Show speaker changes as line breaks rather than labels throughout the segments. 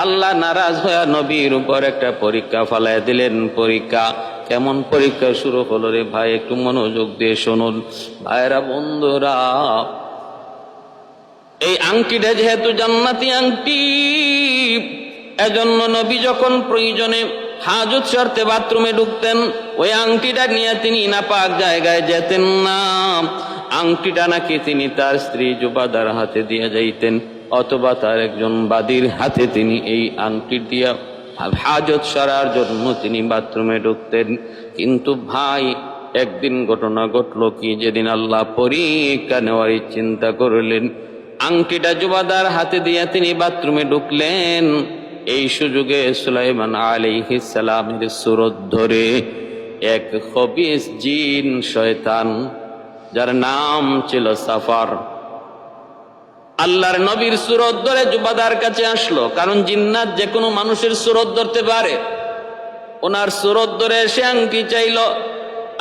আল্লাহ নারাজ হয়ে নবীর উপর একটা পরীক্ষা ফালায় দিলেন। পরীক্ষা কেমন পরীক্ষা শুরু হলো রে ভাই, একটু মনোযোগ দিয়ে শুনুন ভাইরা বন্ধুরা। এই আংটিটা যেহেতু জান্নাতি আংটি, এজন্য নবী যখন প্রয়োজনে হাজত শর্তে বাথরুমে ঢুকতেন ওই আংটিটা নিয়ে তিনি নাপাক জায়গায় যেতেন না। আংটিটা নাকি তিনি তার স্ত্রী জুবাদার হাতে দিয়ে যাইতেন, অথবা তার একজন বাদীর হাতে তিনি এই আংটি দিয়া হাজত সারার জন্য তিনি বাথরুমে ঢুকতেন। কিন্তু ভাই একদিন ঘটনা ঘটলো কি, যেদিন আল্লাহ পরীক্ষা নেওয়ার চিন্তা করলেন, আংটিটা জুবাদার হাতে দিয়ে তিনি বাথরুমে ঢুকলেন। এই সুযোগে সুলাইমান আলাইহিস সালামের সুরত ধরে এক খবিস জিন শয়তান, যার নাম ছিল সাফার, আল্লাহর নবীর সুরত ধরে জুবাদার কাছে আসলো। কারণ জিন্নাত যে কোনো মানুষের সুরত ধরতে পারে। ওনার সুরত ধরে সে আংটি চাইল।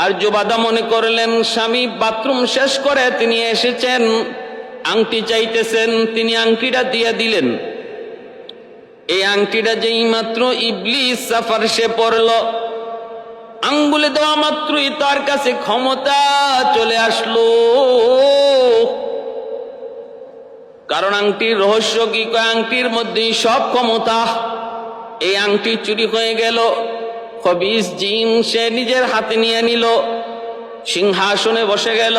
আর জুবাদা মনে করলেন স্বামী বাথরুম শেষ করে তিনি এসেছেন, আংটি চাইতেছেন, তিনি আংটিটা দিয়ে দিলেন। এই আংটিটা যেই মাত্র ইবলিস সাফার সে পড়ল, আঙ্গুলে দেওয়া মাত্রই তার কাছে ক্ষমতা চলে আসলো। কারণ আংটির রহস্য কি, আংটির মধ্যেই সব ক্ষমতা। এই আংটি চুরি হয়ে গেল, খবিস জিন সে নিজের হাতে নিয়ে নিল, সিংহাসনে বসে গেল।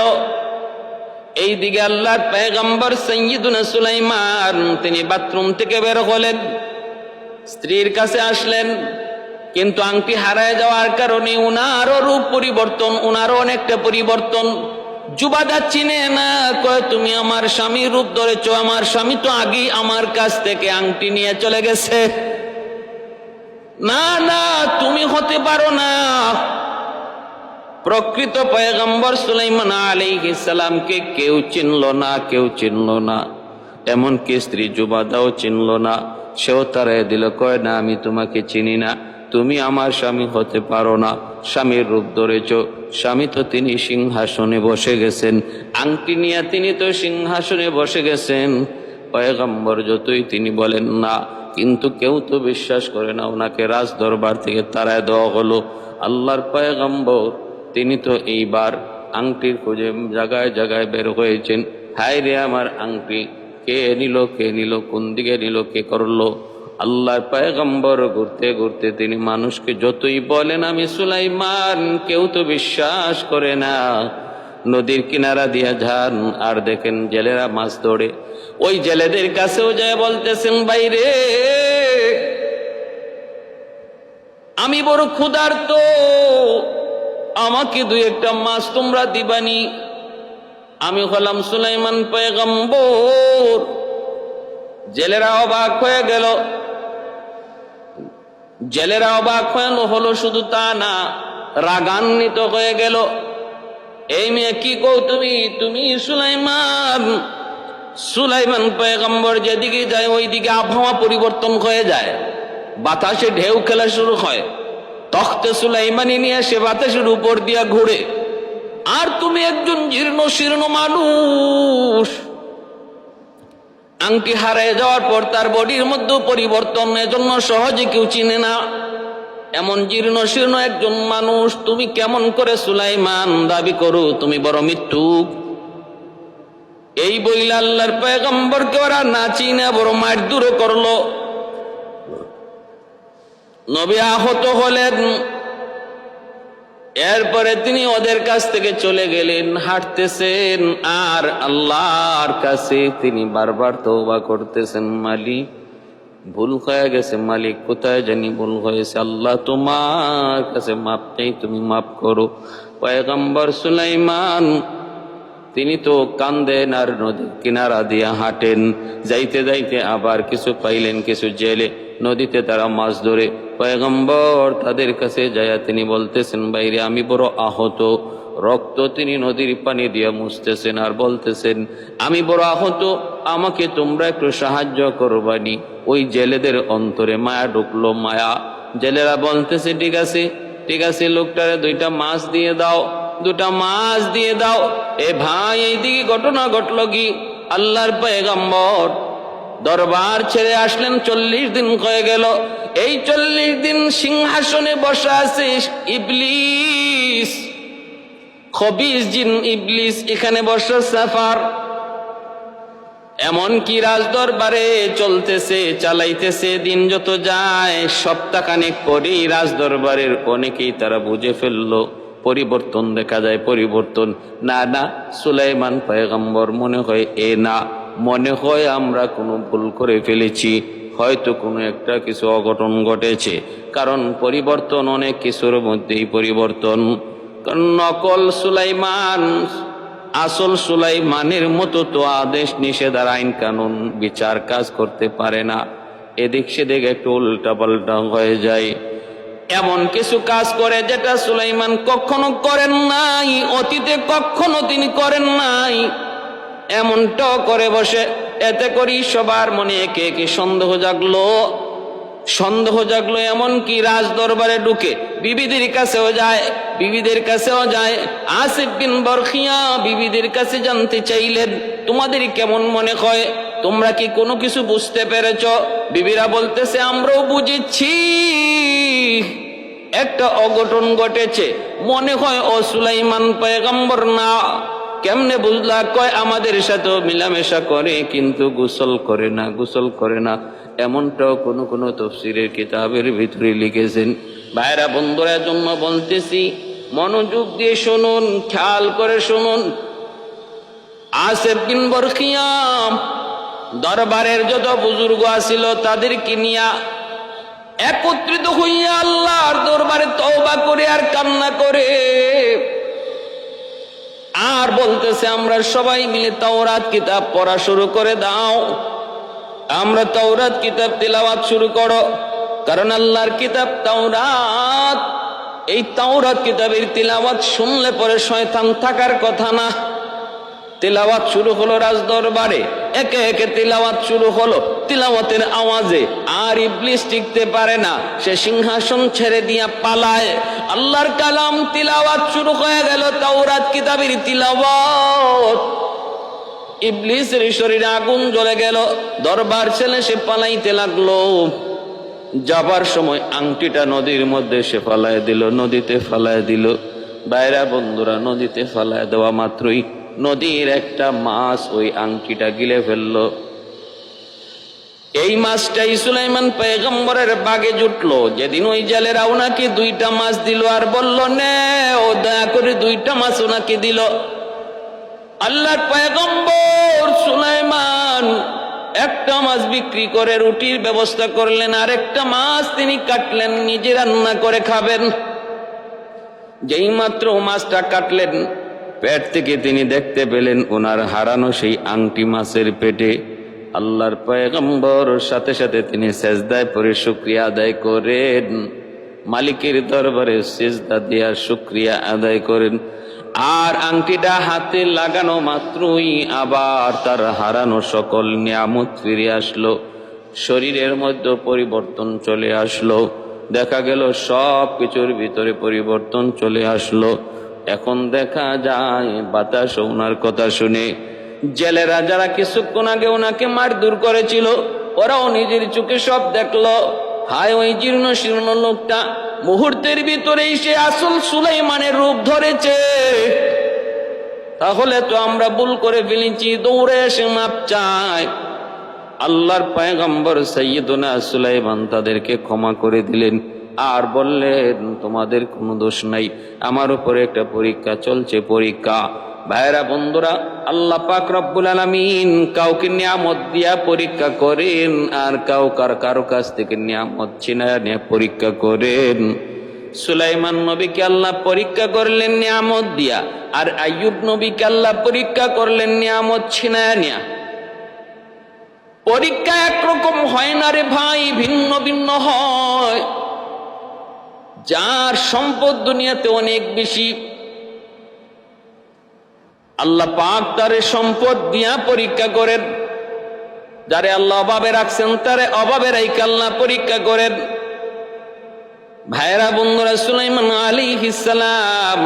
এইদিকে আল্লাহর পয়গম্বর সাইয়্যিদুনা সুলাইমান তিনি বাথরুম থেকে বের হলেন, স্ত্রীর কাছে আসলেন। কিন্তু আংটি হারায় যাওয়ার কারণে উনারও রূপ পরিবর্তন, উনারও অনেকটা পরিবর্তন। জুবাদা চিনে না, কয় তুমি আমার স্বামীর রূপ ধরেছ, আমার স্বামী তো আগেই আমার কাছ থেকে আংটি নিয়ে চলে গেছে। না না, তুমি হতে পারো না। প্রকৃত পয়গম্বর সুলাইমান আলাইহিস সালামকে কেউ চিনল না, কেউ চিনল না, এমনকি স্ত্রী জুবাদাও চিনল না। সেও তারাই দিল, কয় না আমি তোমাকে চিনি না, তুমি আমার স্বামী হতে পারো না। স্বামীর রূপ ধরেছ, স্বামী তো তিনি সিংহাসনে বসে গেছেন, আংটি নিয়ে তিনি তো সিংহাসনে বসে গেছেন। পয়গম্বর যতই তিনি বলেন না, কিন্তু কেউ তো বিশ্বাস করে না। ওনাকে রাজ দরবার থেকে তাড়ায় দেওয়া হলো। আল্লাহর পয়গম্বর তিনি তো এইবার আংটির খোঁজে জায়গায় জায়গায় বের হয়েছেন। হায় রে আমার আংটি, কে নিল, কে নিল, কোন দিকে নিল, কে করলো? আল্লাহর পয়গম্বর ঘুরতে ঘুরতে তিনি মানুষকে যতই বলেন আমি সুলাইমান, কেউ তো বিশ্বাস করে না। নদীর কিনারা দিয়া যান আর দেখেন জেলেরা মাছ ধরে। ওই জেলেদের কাছেও যায় বলতেছেন, বাইরে আমি বড় ক্ষুধার্ত, আমাকে দুই একটা মাছ তোমরা দিবানি। আমি হলাম সুলাইমান পয়গম্বর। জেলেরা অবাক হয়ে গেল। জেলেরা অবাক হয়ে হলো, শুধু তা না, রাগান্বিত হয়ে গেল। এই মেয়ে কি কও তুমি, তুমি সুলাইমান? সুলাইমান পয়গম্বর যেদিকে যায় ওইদিকে আবহাওয়া পরিবর্তন হয়ে যায়, বাতাসে ঢেউ খেলা শুরু হয়, তখতে সুলাইমানি নিয়ে সে বাতাসের উপর দিয়া ঘুরে। আর তুমি একজন জীর্ণ শীর্ণ মানুষ, আংটি হারিয়ে যাওয়ার পর তার বডির মধ্যে পরিবর্তন, এজন্য সহজে কেউ চিনে না। এমন জীর্ণ শীর্ণ একজন মানুষ তুমি কেমন করে সুলাইমান দাবি করো? তুমি বড় মৃত্যুক। এই বইলা আল্লাহর পয়গম্বরকে ওরা না চিনে বড় মারধর করলো। নবী আহত হলেন। এরপরে তিনি ওদের কাছ থেকে চলে গেলেন, হাঁটতেছেন আর আল্লাহর কাছে তিনি বারবার তওবা করতেছেন, মালিক ভুল হয়ে গেছে, মালিক কোথায় জানি ভুল হয়েছে, আল্লাহ তোমার কাছে মাপ চাই, তুমি মাপ করো। পয়গম্বর সুলাইমান তিনি তো কান্দেন আর নদীর কিনারা দিয়া হাঁটেন। যাইতে যাইতে আবার কিছু পাইলেন, কিছু জেলে নদীতে তারা মাছ ধরে। পয়গম্বর তাদের কাছে যায়া তিনি বলতেছেন, বাইরে আমি বড় আহত। রক্ত তিনি নদীর পানি দিয়া মুছতেছেন আর বলতেছেন, আমি বড় আহত, আমাকে তোমরা একটু সাহায্য করবানি। ওই জেলেদের অন্তরে মায়া ঢুকলো, মায়া। জেলেরা বলতেছে, ঠিক আছে ঠিক আছে, লোকটারে দুইটা মাছ দিয়ে দাও, দুটা মাছ দিয়ে দাও। এ ভাই এইদিকে ঘটনা ঘটলো কি, আল্লাহর পয়গম্বর দরবার ছেড়ে আসলেন, 40 দিন হয়ে গেল। এই 40 দিন সিংহাসনে বসা আছে ইবলিস, খবিস জিন ইবলিস এখানে বসা সাফার। এমন কি রাজ দরবারে চলতেছে, চালাইতেছে, দিন যত যায় সপ্তাহখানেক পরেই রাজ দরবারের অনেকেই তারা বুঝে ফেললো, পরিবর্তন দেখা যায়। পরিবর্তন না না, সুলাইমান পয়গম্বর মনে হয় না, মনে হয় আমরা কোনো ভুল করে ফেলেছি, হয়তো কোনো একটা কিছু অঘটন ঘটেছে। কারণ পরিবর্তন অনেক কিছুর মধ্যেই পরিবর্তন। নকল সুলাইমান আসল সুলাইমানের মতো তো আদেশ নিষেধ আর আইন কানুন বিচার কাজ করতে পারে না, এদিক সেদিক একটু উল্টা পাল্টা হয়ে যায়। এমন কিছু কাজ করে যেটা সুলাইমান কখনো করেন নাই, অতীতে কখনো তিনি করেন নাই, এমনটাও করে বসে। এতে করি সবার মনে একে একে সন্দেহ জাগলো, সন্দেহ জাগলো। এমন কি রাজ দরবারে ঢুকে বিবিদের কাছেও যায়, বিবিদের কাছেও যায়। আসিফ বিন বরখিয়া বিবিদের কাছে জানতে চাইলেন, তোমাদের কেমন মনে হয়, তোমরা কি কোনো কিছু বুঝতে পেরেছ? বিবিরা বলতেছে, আমরাও বুঝেছি, একটা অঘটন ঘটেছে, মনে হয় ও সুলাইমান পয়গম্বর না। কেমনে বুঝলা? কয় আমাদের সাথেও মিলামেশা করে কিন্তু গোসল করে না, গোসল করে না। এমনটাও কোনো কোনো তাফসীরের কিতাবের ভিতরে লিখেছেন। ভাইরা বন্ধুরা, জন্য বলতেছি, মনোযোগ দিয়ে শুনুন, খেয়াল করে শুনুন। আসিফ বিন বরখিয়া দরবারের যত বুজুর্গ আছিল তাদেরকে নিয়া একত্রিত হইয়া আল্লাহর দরবারে তওবা করে আর কান্না করে আর বলতেছে, আমরা সবাই মিলে তাওরাত কিতাব পড়া শুরু করে দাও, আমরা তাওরাত কিতাব তিলাওয়াত শুরু করো। কারণ আল্লাহর কিতাব তাওরাত, এই তাওরাত কিতাবের তিলাওয়াত শুনলে পরে শয়তান থাকার কথা না। তিলাওয়াত শুরু হলো রাজ দরবারে, একে একে তিলাওয়াত শুরু হলো। তিলাওয়াতের আওয়াজে আর ইবলিস টিকতে পারে না, সে সিংহাসন ছেড়ে দিয়া পালায়। আল্লাহর কালাম তিলাওয়াত শুরু হয়ে গেল, তাওরাত কিতাবের তিলাওয়াত। ইবলিসের শরীরে আগুন জ্বলে গেল, দরবার ছেলে সে পালাইতে লাগলো। যাবার সময় আংটিটা নদীর মধ্যে সে ফালায় দিল, নদীতে ফালায় দিল। বাইরা বন্ধুরা, নদীতে ফালায় দেওয়া মাত্রই নদীর একটা মাছ ওই আংটিটা গিলে ফেলল। এই মাছটাই সুলাইমান পয়গম্বরের বাগে জুটলো। যেদিন ওই জেলেরা ওনাকে 2টা মাছ দিল আর বলল, নে ও দয়া করে 2টা মাছ ওনাকে দিল। আল্লাহর পয়গম্বর সুলাইমান একটা মাছ বিক্রি করে রুটির ব্যবস্থা করলেন, আর একটা মাছ তিনি কাটলেন, নিজে রান্না করে খাবেন। যেই মাত্র মাছটা কাটলেন, পেট থেকে তিনি দেখতে পেলেন ওনার হারানো সেই আংটি মাছের পেটে। আল্লাহর পয়গম্বর সাথে সাথে তিনি সেজদায় পড়ে শুকরিয়া আদায় করেন, মালিকের দরবারে সেজদা দিয়া শুকরিয়া আদায় করেন। আর আংটিটা হাতে লাগানো মাত্রই আবার তার হারানো সকল নিয়ামত ফিরে আসলো, শরীরের মধ্যে পরিবর্তন চলে আসলো। দেখা গেল সব কিছুর ভিতরে পরিবর্তন চলে আসলো। এখন দেখা যায় বাতাস ওনার কথা শুনে জেলেরা যারা কিছুক্ষণ আগে ওনাকে মারধর করেছিল, ওরাও নিজের চোখে সব দেখলো। হায়, ওই জীর্ণ শীর্ণ লোকটা মুহূর্তের ভিতরেই সে আসল সুলাইমানের রূপ ধরেছে। তাহলে তো আমরা ভুল করে ফেলেছি, দৌড়ে এসে মাপ চাই। আল্লাহর পয়গম্বর সাইয়্যিদুনা সুলাইমান তাদেরকে ক্ষমা করে দিলেন আর বললেন, তোমাদের কোনো দোষ নাই, আমার উপরে একটা পরীক্ষা চলছে, পরীক্ষা। ভাইরা বন্ধুরা, আল্লাহ পাক রব্বুল আলামিন কাউকে নিয়ামত দিয়া পরীক্ষা করেন আর কারো কাছ থেকে নিয়ামত ছিনায়া নিয়ে পরীক্ষা করেন। সুলাইমান নবীকে আল্লাহ পরীক্ষা করলেন নিয়ামত দিয়া, আর আইয়ুব নবীকে আল্লাহ পরীক্ষা করলেন নিয়ামত ছিনায়া নিয়া। পরীক্ষা একরকম হয় না রে ভাই, ভিন্ন ভিন্ন হয়। যার সম্পদ দুনিয়াতে অনেক বেশি, আল্লাহ পাক তারে সম্পদ দিয়া পরীক্ষা করেন। যারে আল্লাহ অভাবে রাখছেন তারে অভাবে রাইখা আল্লাহ পরীক্ষা করেন। ভাইরা বন্ধুরা, সুলাইমান আলাইহিস সালাম